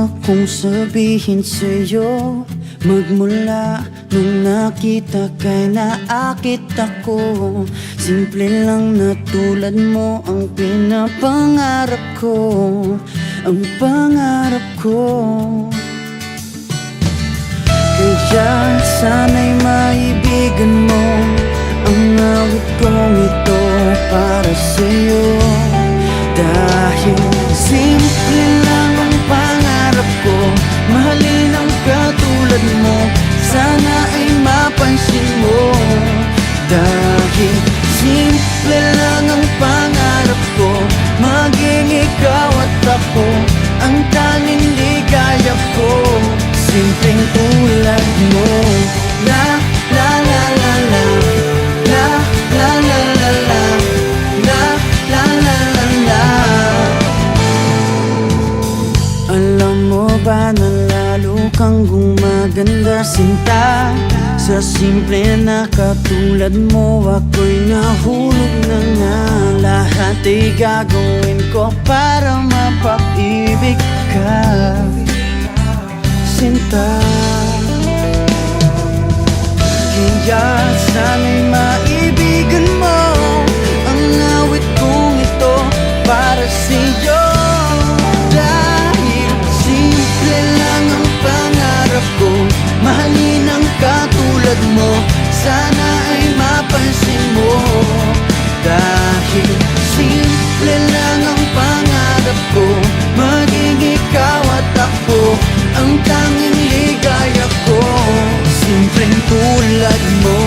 akong sabihin sa'yo. Magmula nung nakita kay naakit ako. Simple lang na tulad mo ang pinapangarap ko. Ang pangarap ko. Kaya sana'y maibigan mo ang awit kong ito para sa'yo. Dahil simple lang ang pangarap ko, mahalin ang katulad mo, sana ay mapansin mo. Dahil simple lang ang pangarap ko, maging ikaw at ako ang tanging ligaya ko. Simpleng tulad mo. La la la la la, la la la la la, la la la la la. Alam mo ba na lalo kang gumaganda, sinta? Sa simple na katulad mo, ako'y nahulog na nga. Lahat ay gagawin ko para mapag-ibig ka, sinta. Kaya sana'y maibigan mo ang awit kong ito para sa'yo. Dahil simple lang ang pangarap ko, mahalin ang katulad mo, sana ay mapansin mo. Dahil simple lang ang pangarap ko, maging ikaw at ako ang tanging ligaya ko. Simpleng tulad mo.